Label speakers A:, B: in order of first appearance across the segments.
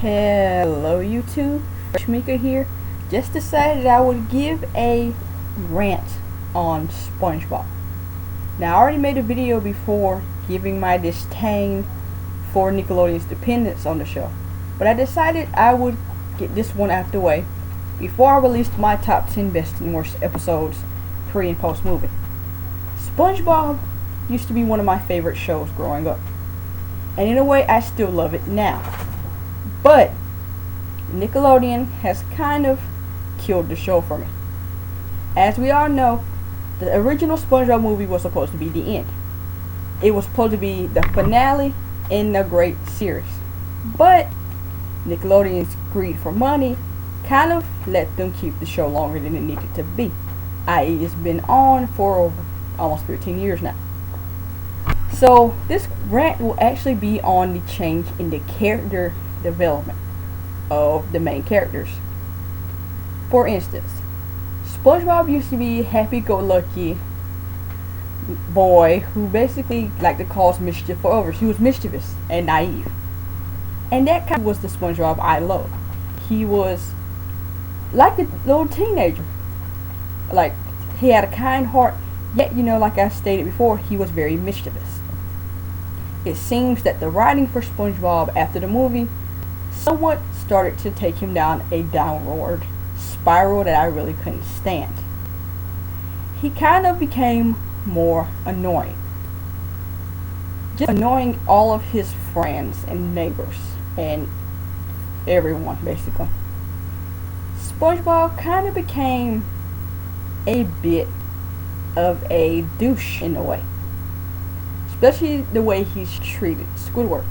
A: Hello YouTube, Mika here. Just decided I would give a rant on Spongebob. Now I already made a video before giving my disdain for Nickelodeon's dependence on the show, but I decided I would get this one out the way before I released my top 10 best and worst episodes pre and post movie. Spongebob used to be one of my favorite shows growing up, and in a way I still love it now. But Nickelodeon has kind of killed the show for me. As we all know, the original SpongeBob movie was supposed to be the end. It was supposed to be the finale in the great series. But Nickelodeon's greed for money kind of let them keep the show longer than it needed to be. I.e. it's been on for over almost 15 years now. So this rant will actually be on the change in the character development of the main characters. For instance, SpongeBob used to be a happy-go-lucky boy who basically liked to cause mischief for others. He was mischievous and naive. And that kind of was the SpongeBob I loved. He was like a little teenager. Like, he had a kind heart, yet, like I stated before, he was very mischievous. It seems that the writing for SpongeBob after the movie somewhat started to take him down a downward spiral that I really couldn't stand. He kind of became more annoying. Just annoying all of his friends and neighbors and everyone, basically. SpongeBob kind of became a bit of a douche in a way. Especially the way he's treated Squidward.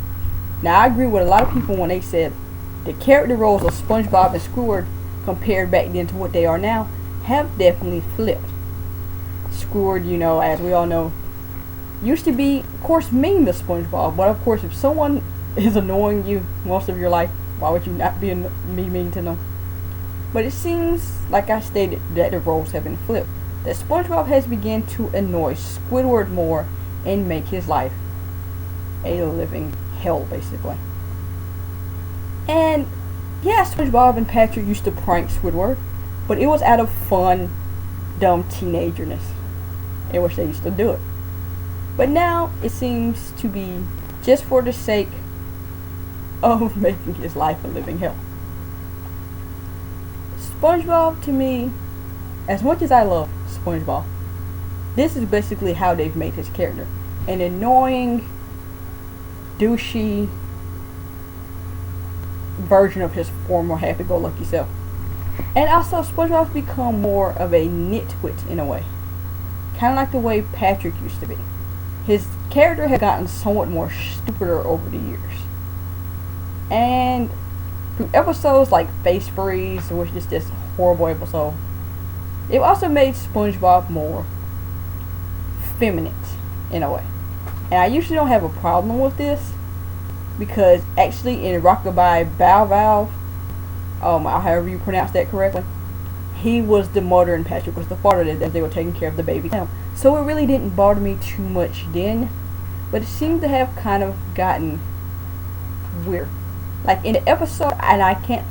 A: Now I agree with a lot of people when they said the character roles of SpongeBob and Squidward compared back then to what they are now have definitely flipped. Squidward, as we all know, used to be, of course, mean to SpongeBob, but of course if someone is annoying you most of your life, why would you not be mean to them? But it seems, like I stated, that the roles have been flipped. That SpongeBob has begun to annoy Squidward more and make his life a living hell, basically. And yeah, SpongeBob and Patrick used to prank Squidward, but it was out of fun, dumb teenagerness in which they used to do it. But now it seems to be just for the sake of making his life a living hell. SpongeBob, to me, as much as I love SpongeBob, this is basically how they've made his character. An annoying, douchey version of his former happy-go-lucky self. And also, SpongeBob's become more of a nitwit in a way. Kind of like the way Patrick used to be. His character has gotten somewhat more stupider over the years. And through episodes like Face Freeze, which is just a horrible episode, it also made SpongeBob more feminine in a way. And I usually don't have a problem with this, because actually in Rockabye Bow Wow, however you pronounce that correctly, he was the mother and Patrick was the father that they were taking care of the baby. So it really didn't bother me too much then, but it seemed to have kind of gotten weird. Like in the episode, and I can't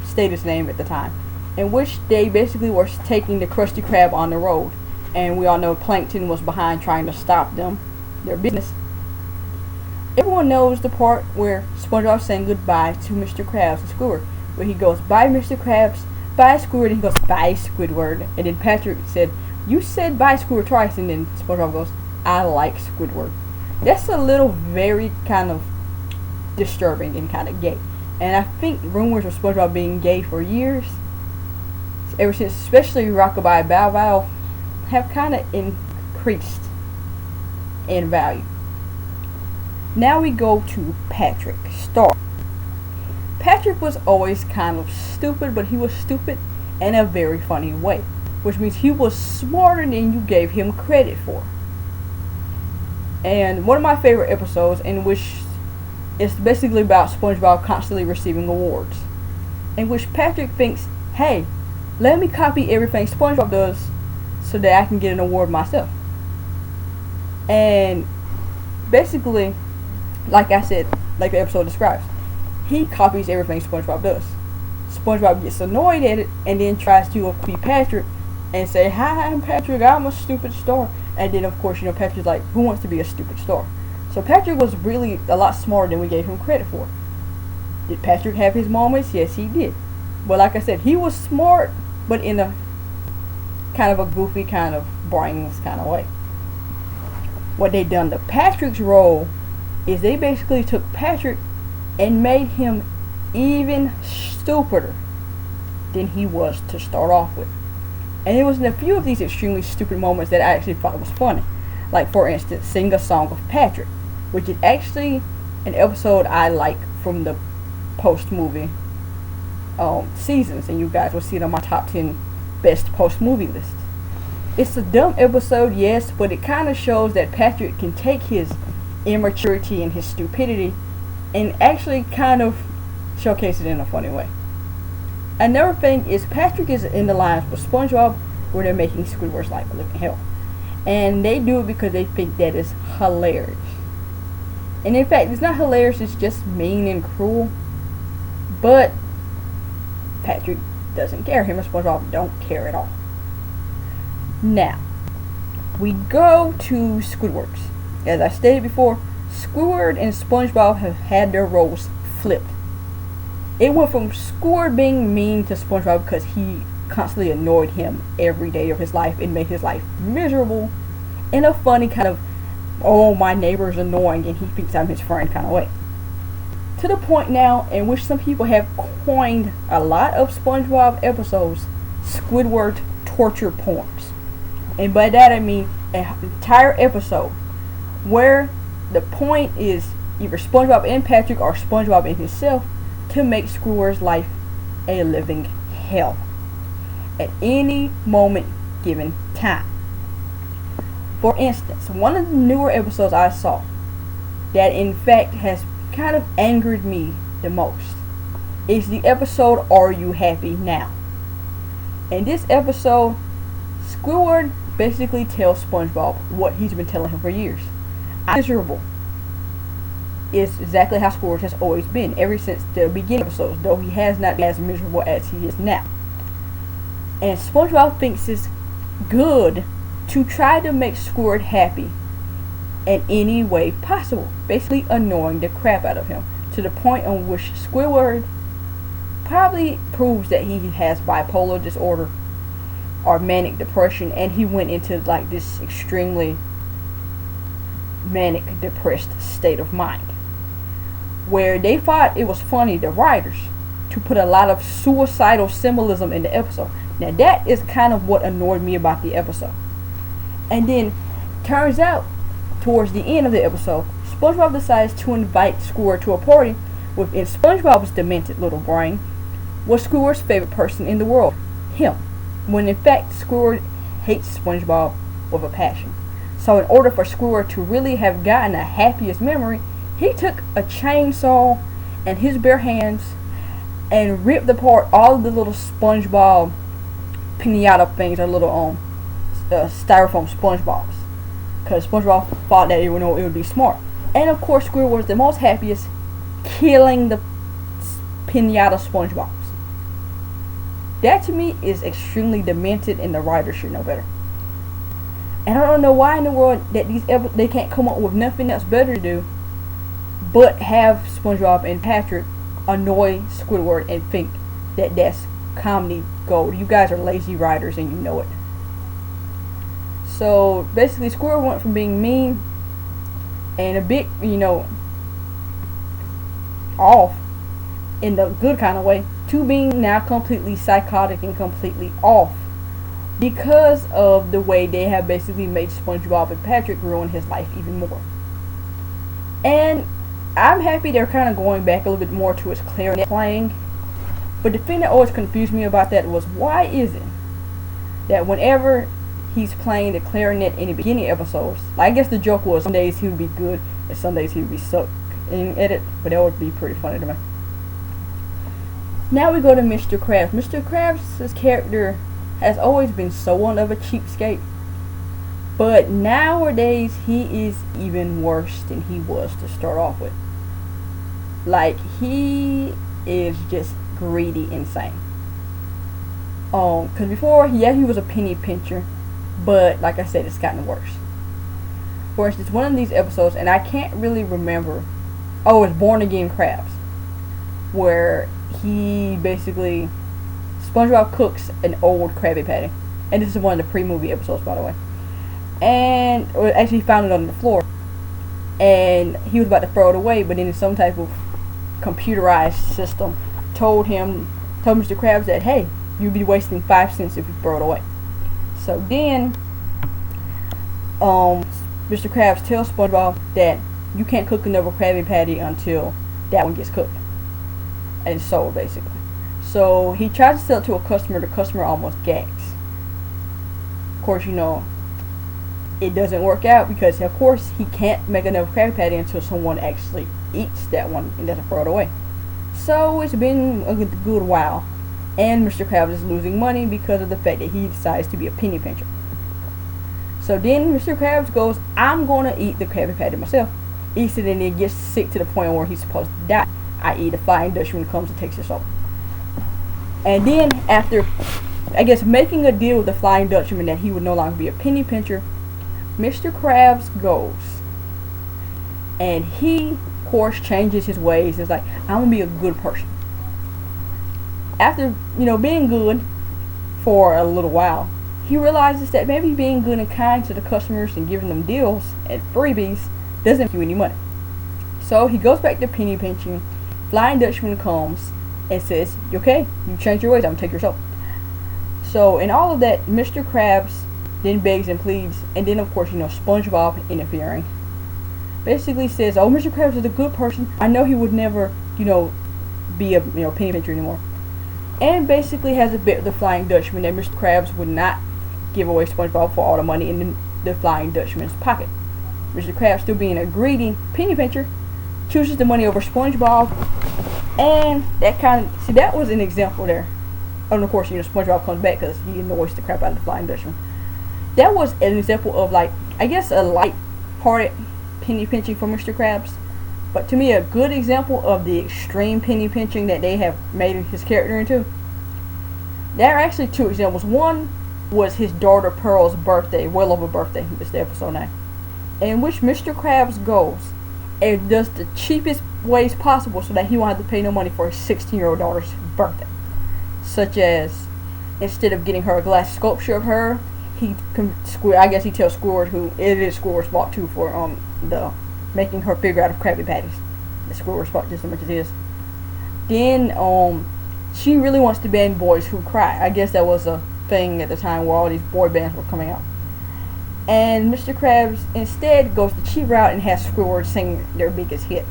A: state his name at the time, in which they basically were taking the Krusty Krab on the road, and we all know Plankton was behind trying to stop them, their business. Everyone knows the part where SpongeBob saying goodbye to Mr. Krabs and Squidward, where he goes, "Bye, Mr. Krabs, bye, Squidward," and he goes, "Bye, Squidward," and then Patrick said, "You said bye, Squidward, twice," and then SpongeBob goes, "I like Squidward." That's a little very kind of disturbing and kind of gay. And I think rumors of SpongeBob being gay for years, ever since especially Rockabye Bow Wow, have kind of increased in value. Now we go to Patrick Star. Patrick was always kind of stupid, but he was stupid in a very funny way, which means he was smarter than you gave him credit for. And one of my favorite episodes, in which it's basically about SpongeBob constantly receiving awards, in which Patrick thinks, hey, let me copy everything SpongeBob does so that I can get an award myself. And basically, like I said, like the episode describes, he copies everything SpongeBob does. SpongeBob gets annoyed at it and then tries to be Patrick and say, "Hi, I'm Patrick. I'm a stupid star." And then of course, Patrick's like, "Who wants to be a stupid star?" So Patrick was really a lot smarter than we gave him credit for. Did Patrick have his moments? Yes, he did. But like I said, he was smart, but in a kind of a goofy, kind of brainless kind of way. What they done to Patrick's role is they basically took Patrick and made him even stupider than he was to start off with. And it was in a few of these extremely stupid moments that I actually thought was funny. Like for instance, Sing a Song of Patrick, which is actually an episode I like from the post-movie seasons, and you guys will see it on my top 10 best post-movie list. It's a dumb episode, yes, but it kind of shows that Patrick can take his immaturity and his stupidity and actually kind of showcase it in a funny way. Another thing is Patrick is in the lines with SpongeBob where they're making Squidward's life a living hell. And they do it because they think that is hilarious. And in fact, it's not hilarious, it's just mean and cruel. But Patrick doesn't care. Him and SpongeBob don't care at all. Now, we go to Squidward's. As I stated before, Squidward and SpongeBob have had their roles flipped. It went from Squidward being mean to SpongeBob because he constantly annoyed him every day of his life and made his life miserable in a funny kind of, "oh, my neighbor's annoying and he thinks I'm his friend" kind of way. To the point now in which some people have coined a lot of SpongeBob episodes Squidward torture porns. And by that I mean an entire episode where the point is either SpongeBob and Patrick or SpongeBob and himself to make Squidward's life a living hell at any moment given time. For instance, one of the newer episodes I saw that in fact has kind of angered me the most is the episode "Are You Happy Now?" In this episode, Squidward basically tells SpongeBob what he's been telling him for years. "I'm miserable." Is exactly how Squidward has always been ever since the beginning episodes, though he has not been as miserable as he is now. And SpongeBob thinks it's good to try to make Squidward happy in any way possible, basically annoying the crap out of him to the point on which Squidward probably proves that he has bipolar disorder or manic depression, and he went into like this extremely manic depressed state of mind where they thought it was funny, the writers, to put a lot of suicidal symbolism in the episode. Now that is kind of what annoyed me about the episode. And then turns out towards the end of the episode, SpongeBob decides to invite Squidward to a party within SpongeBob's demented little brain was Squidward's favorite person in the world, him, when in fact Squidward hates SpongeBob with a passion. So in order for Squidward to really have gotten a happiest memory, he took a chainsaw and his bare hands and ripped apart all of the little SpongeBob pinata things, or little styrofoam SpongeBobs, because SpongeBob thought that it would be smart. And of course Squidward was the most happiest, killing the pinata SpongeBobs. That to me is extremely demented, and the writers should know better. And I don't know why in the world that they can't come up with nothing else better to do but have SpongeBob and Patrick annoy Squidward and think that that's comedy gold. You guys are lazy writers and you know it. So basically Squidward went from being mean and a bit, off in the good kind of way to being now completely psychotic and completely off because of the way they have basically made SpongeBob and Patrick ruin his life even more. And I'm happy they're kind of going back a little bit more to his clarinet playing. But the thing that always confused me about that was, why is it that whenever he's playing the clarinet in the beginning episodes, I guess the joke was some days he would be good and some days he would be suck in edit, but that would be pretty funny to me. Now we go to Mr. Krabs. Mr. Krabs' character has always been somewhat of a cheapskate, but nowadays he is even worse than he was to start off with. Like, he is just greedy, insane. Cause before, yeah, he was a penny pincher, but like I said, it's gotten worse. For instance, one of these episodes, and I can't really remember. Oh, it's Born Again Krabs, where he basically SpongeBob cooks an old Krabby Patty, and this is one of the pre-movie episodes, by the way. And actually, he found it on the floor, and he was about to throw it away, but then some type of computerized system told Mr. Krabs that, hey, you'd be wasting 5 cents if you throw it away. So then, Mr. Krabs tells SpongeBob that you can't cook another Krabby Patty until that one gets cooked and sold, basically. So he tries to sell it to a customer. The customer almost gags. Of course, it doesn't work out because, of course, he can't make another Krabby Patty until someone actually eats that one and doesn't throw it away. So it's been a good while, and Mr. Krabs is losing money because of the fact that he decides to be a penny pincher. So then Mr. Krabs goes, I'm going to eat the Krabby Patty myself. Eats it and then gets sick to the point where he's supposed to die, i.e. the Flying Dutchman comes and takes his soul. And then after, I guess, making a deal with the Flying Dutchman that he would no longer be a penny pincher, Mr. Krabs goes, and he, of course, changes his ways. It's like, I'm going to be a good person. After, being good for a little while, he realizes that maybe being good and kind to the customers and giving them deals and freebies doesn't make you any money. So he goes back to penny pinching. Flying Dutchman comes and says, okay, you changed your ways, I'm going to take your soul. So in all of that, Mr. Krabs then begs and pleads, and then of course, SpongeBob interfering. Basically says, oh, Mr. Krabs is a good person. I know he would never, be a penny pincher anymore. And basically has a bit with the Flying Dutchman that Mr. Krabs would not give away SpongeBob for all the money in the Flying Dutchman's pocket. Mr. Krabs, still being a greedy penny pincher, chooses the money over SpongeBob, and that was an example there. And of course, SpongeBob comes back because he annoys the crap out of the Flying Dutchman. That was an example of, like, I guess a light-hearted penny pinching for Mr. Krabs, but to me a good example of the extreme penny pinching that they have made his character into. There are actually two examples. One was his daughter Pearl's birthday, well over birthday, it's the episode 9, in which Mr. Krabs goes and does the cheapest ways possible so that he won't have to pay no money for his 16-year-old daughter's birthday. Such as, instead of getting her a glass sculpture of her, he tells Squidward, who it is Squidward's fault too, for the making her figure out of Krabby Patties. It's Squidward's fault just as much as it is. Then she really wants to ban boys who cry. I guess that was a thing at the time where all these boy bands were coming out. And Mr. Krabs instead goes the cheap route and has Squidward sing their biggest hit.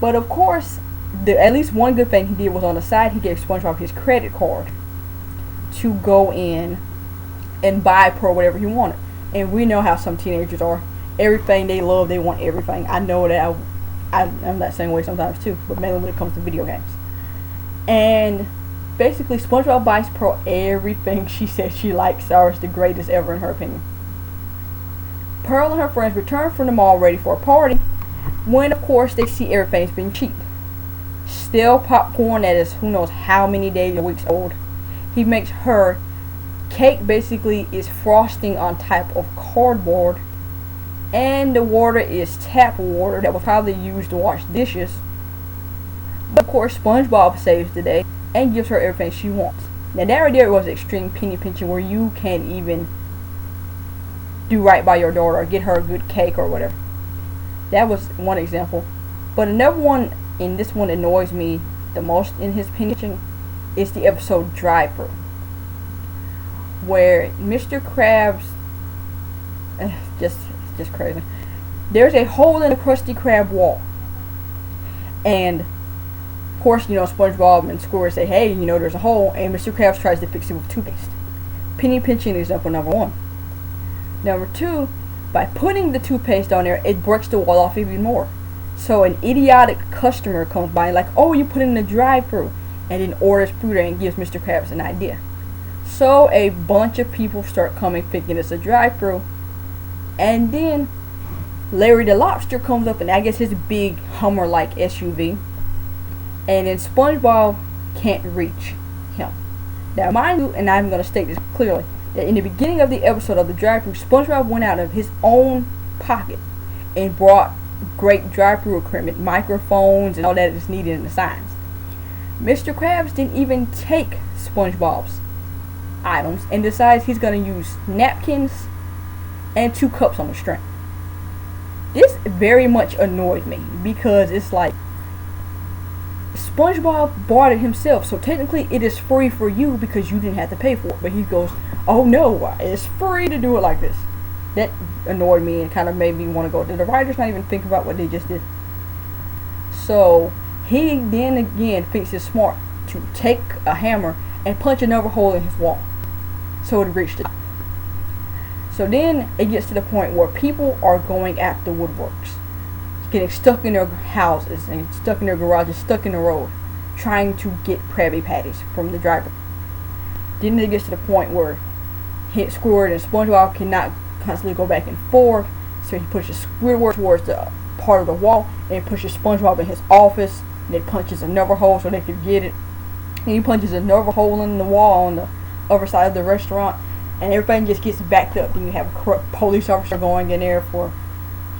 A: But of course, at least one good thing he did was on the side, he gave SpongeBob his credit card to go in and buy Pearl whatever he wanted. And we know how some teenagers are. Everything they love, they want everything. I know that I'm that same way sometimes too, but mainly when it comes to video games. And basically, SpongeBob buys Pearl everything she says she likes, or is the greatest ever in her opinion. Pearl and her friends return from the mall ready for a party, when of course they see everything's been cheap. Still popcorn that is who knows how many days or weeks old. He makes her cake, basically is frosting on type of cardboard, and the water is tap water that was probably used to wash dishes. But of course, SpongeBob saves the day and gives her everything she wants. Now that right there was extreme penny pinching, where you can't even do right by your daughter or get her a good cake or whatever. That was one example. But another one, and this one annoys me the most in his penny pinching, is the episode Drive-Thru, where Mr. Krabs, just crazy. There's a hole in the Krusty Krab wall, and of course, SpongeBob and Squidward say, hey, there's a hole, and Mr. Krabs tries to fix it with toothpaste. Penny pinching example number 1. Number 2, by putting the toothpaste on there, it breaks the wall off even more. So an idiotic customer comes by and like, oh, you put it in the drive-thru, and then orders food and gives Mr. Krabs an idea. So a bunch of people start coming thinking it's a drive-thru, and then Larry the Lobster comes up and I guess his big Hummer-like SUV, and then SpongeBob can't reach him. Now, mind you, and I'm going to state this clearly, that in the beginning of the episode of the drive-thru, SpongeBob went out of his own pocket and brought great drive-thru equipment, microphones, and all that is needed in the signs. Mr. Krabs didn't even take SpongeBob's items and decides he's going to use napkins and 2 cups on the string. This very much annoyed me because it's like SpongeBob bought it himself, so technically it is free for you because you didn't have to pay for it. But he goes, oh no, it's free to do it like this. That annoyed me and kind of made me want to go, did the writers not even think about what they just did? So he then again thinks it's smart to take a hammer and punch another hole in his wall so it reached the top. So then it gets to the point where people are going after woodworks, getting stuck in their houses and stuck in their garages, stuck in the road, trying to get Krabby Patties from the driver. Then it gets to the point where Squidward and SpongeBob cannot constantly go back and forth, so he pushes Squidward towards the part of the wall and pushes SpongeBob in his office, and then punches another hole so they could get it. And he punches another hole in the wall on the other side of the restaurant, and everybody just gets backed up. Then you have a police officer going in there for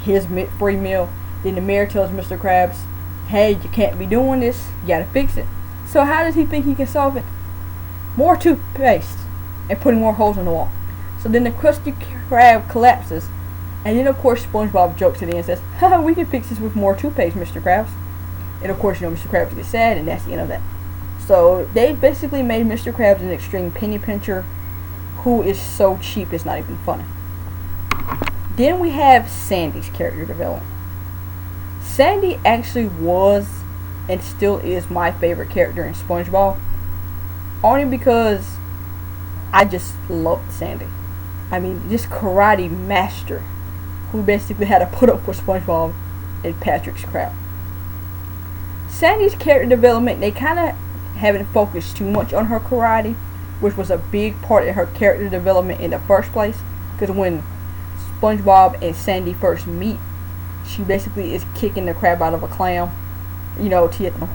A: his free meal. Then the mayor tells Mr. Krabs, hey, you can't be doing this, you gotta fix it. So how does he think he can solve it? More toothpaste and putting more holes in the wall. So then the Krusty Krab collapses, and then of course SpongeBob jokes at the end and says, haha, we can fix this with more toothpaste, Mr. Krabs. And of course, you know, Mr. Krabs gets sad, and that's the end of that. So they basically made Mr. Krabs an extreme penny pincher who is so cheap it's not even funny. Then we have Sandy's character development. Sandy actually was and still is my favorite character in SpongeBob, only because I just loved Sandy. I mean, this karate master who basically had to put up with SpongeBob and Patrick's crap. Sandy's character development, they kind of haven't focused too much on her karate, which was a big part of her character development in the first place, because when SpongeBob and Sandy first meet, she basically is kicking the crap out of a clown, you know, to get them.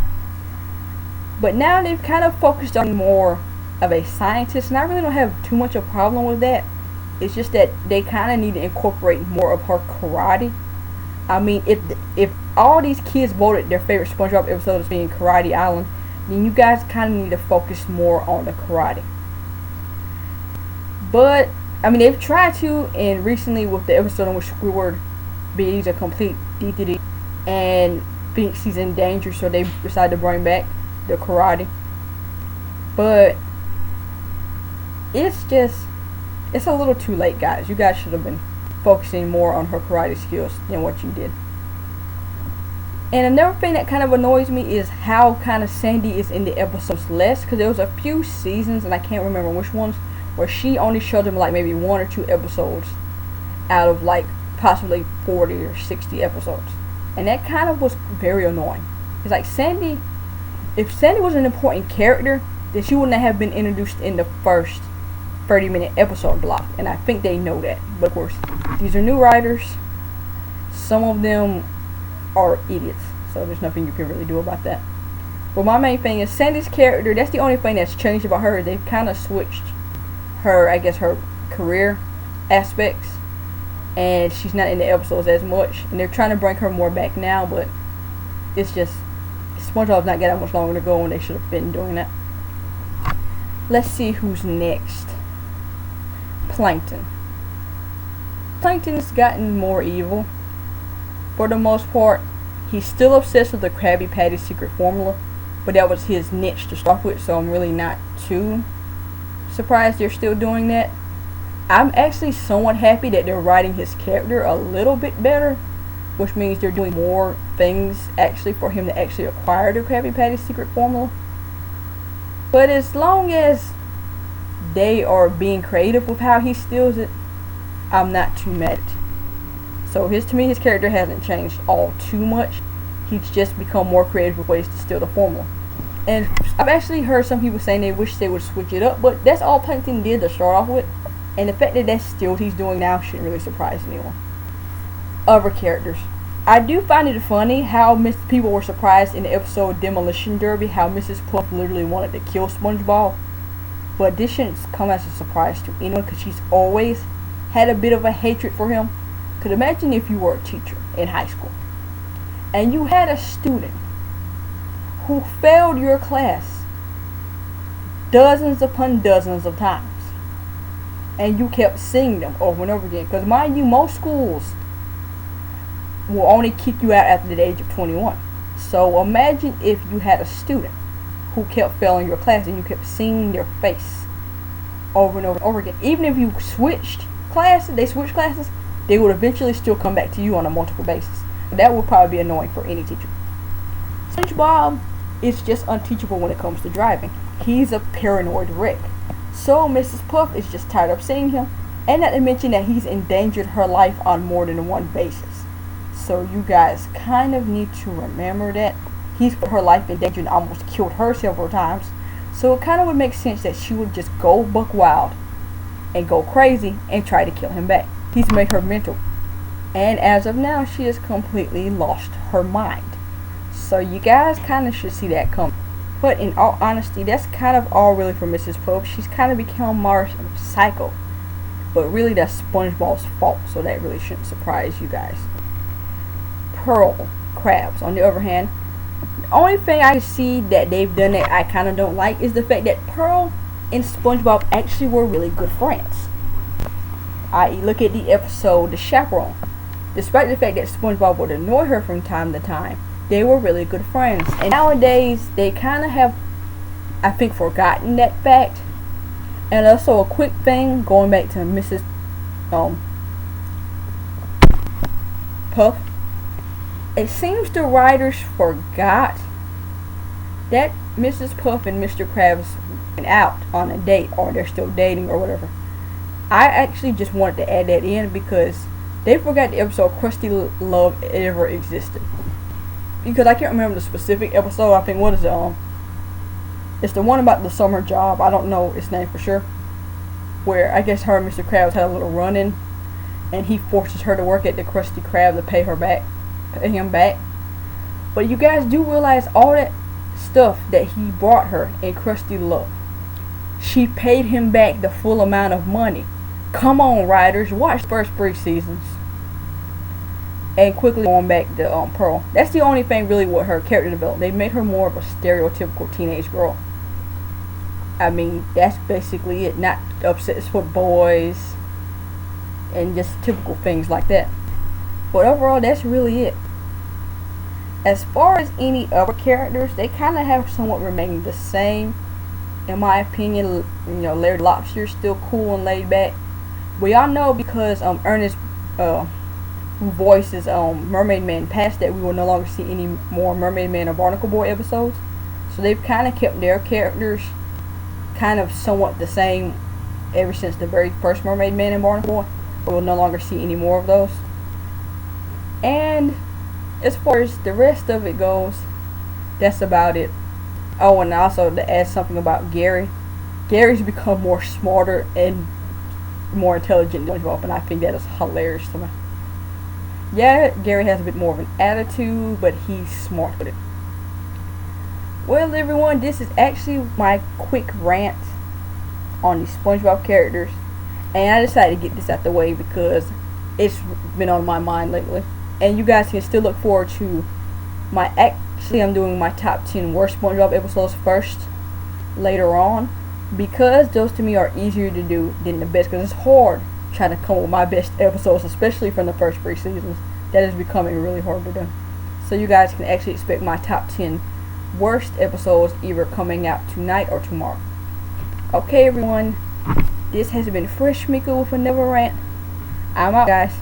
A: But now they've kind of focused on more of a scientist, and I really don't have too much of a problem with that. It's just that they kind of need to incorporate more of her karate. I mean, if all these kids voted their favorite SpongeBob episode as being Karate Island, then you guys kind of need to focus more on the karate. But I mean, they've tried to, and recently with the episode in which Squidward beats a complete DTD and thinks he's in danger, so they decide to bring back the karate. But it's a little too late, guys. You guys should have been focusing more on her karate skills than what you did. And another thing that kind of annoys me is how kind of Sandy is in the episodes less, because there was a few seasons, and I can't remember which ones, where she only showed them like maybe 1 or 2 episodes out of like possibly 40 or 60 episodes. And that kind of was very annoying. It's like Sandy, if Sandy was an important character, then she wouldn't have been introduced in the first 30-minute episode block, and I think they know that. But of course, these are new writers. Some of them are idiots, so there's nothing you can really do about that. But my main thing is Sandy's character. That's the only thing that's changed about her. They've kind of switched her, I guess, her career aspects, and she's not in the episodes as much, and they're trying to bring her more back now, but it's just SpongeBob's not got that much longer to go, and they should have been doing that. Let's see who's next. Plankton. Plankton's gotten more evil. For the most part, he's still obsessed with the Krabby Patty secret formula, but that was his niche to start with, so I'm really not too surprised they're still doing that. I'm actually somewhat happy that they're writing his character a little bit better, which means they're doing more things actually for him to actually acquire the Krabby Patty secret formula. But as long as they are being creative with how he steals it, I'm not too mad. So to me, his character hasn't changed all too much. He's just become more creative with ways to steal the formula. And I've actually heard some people saying they wish they would switch it up, but that's all Plankton did to start off with. And the fact that that's still what he's doing now shouldn't really surprise anyone. other characters. I do find it funny how people were surprised in the episode Demolition Derby how Mrs. Puff literally wanted to kill SpongeBob. But this shouldn't come as a surprise to anyone because she's always had a bit of a hatred for him. Could imagine if you were a teacher in high school and you had a student who failed your class dozens upon dozens of times and you kept seeing them over and over again. Because mind you, most schools will only kick you out after the age of 21. So imagine if you had a student who kept failing your class and you kept seeing their face over and over and over again. Even if you switched classes, they would eventually still come back to you on a multiple basis. That would probably be annoying for any teacher. SpongeBob is just unteachable when it comes to driving. He's a paranoid wreck. So Mrs. Puff is just tired of seeing him, and not to mention that he's endangered her life on more than one basis. So you guys kind of need to remember that. He's put her life in danger and almost killed her several times. So it kind of would make sense that she would just go buck wild and go crazy and try to kill him back. He's made her mental. And as of now, she has completely lost her mind. So you guys kind of should see that coming. But in all honesty, that's kind of all really for Mrs. Puff. She's kind of become more psycho. But really that's SpongeBob's fault. So that really shouldn't surprise you guys. Pearl, Krabs, on the other hand, the only thing I see that they've done that I kind of don't like is the fact that Pearl and SpongeBob actually were really good friends. I.e., look at the episode The Chaperone. Despite the fact that SpongeBob would annoy her from time to time, they were really good friends. And nowadays, they kind of have, I think, forgotten that fact. And also a quick thing, going back to Mrs. Puff. It seems the writers forgot that Mrs. Puff and Mr. Krabs went out on a date, or they're still dating or whatever. I actually just wanted to add that in because they forgot the episode Krusty Love ever existed. Because I can't remember the specific episode. I think, what is it? It's the one about the summer job. I don't know its name for sure. Where I guess her and Mr. Krabs had a little run-in, and he forces her to work at the Krusty Krab to pay him back. But you guys do realize all that stuff that he brought her in Krusty Love, she paid him back the full amount of money. Come on, writers, watch the first 3 seasons. And quickly going back to Pearl. That's the only thing really with her character development. They made her more of a stereotypical teenage girl. I mean, that's basically it. Not obsessed with boys and just typical things like that. But overall, that's really it. As far as any other characters, they kind of have somewhat remained the same. In my opinion, you know, Larry Lobster is still cool and laid back. We all know because Ernest, who voices Mermaid Man, passed, that we will no longer see any more Mermaid Man or Barnacle Boy episodes. So they've kind of kept their characters kind of somewhat the same ever since the very first Mermaid Man and Barnacle Boy. We'll no longer see any more of those. And as far as the rest of it goes, that's about it. Oh, and also to add something about Gary. Gary's become more smarter and more intelligent than SpongeBob, and I think that is hilarious to me. Yeah, Gary has a bit more of an attitude, but he's smart with it. Well, everyone, this is actually my quick rant on the SpongeBob characters, and I decided to get this out the way because it's been on my mind lately. And you guys can still look forward to I'm doing my top 10 worst SpongeBob episodes first later on, because those to me are easier to do than the best, because it's hard trying to come up with my best episodes, especially from the first 3 seasons. That is becoming really hard to do. So you guys can actually expect my top 10 worst episodes either coming out tonight or tomorrow. Okay, everyone, this has been Fresh Mika with another rant. I'm out, guys.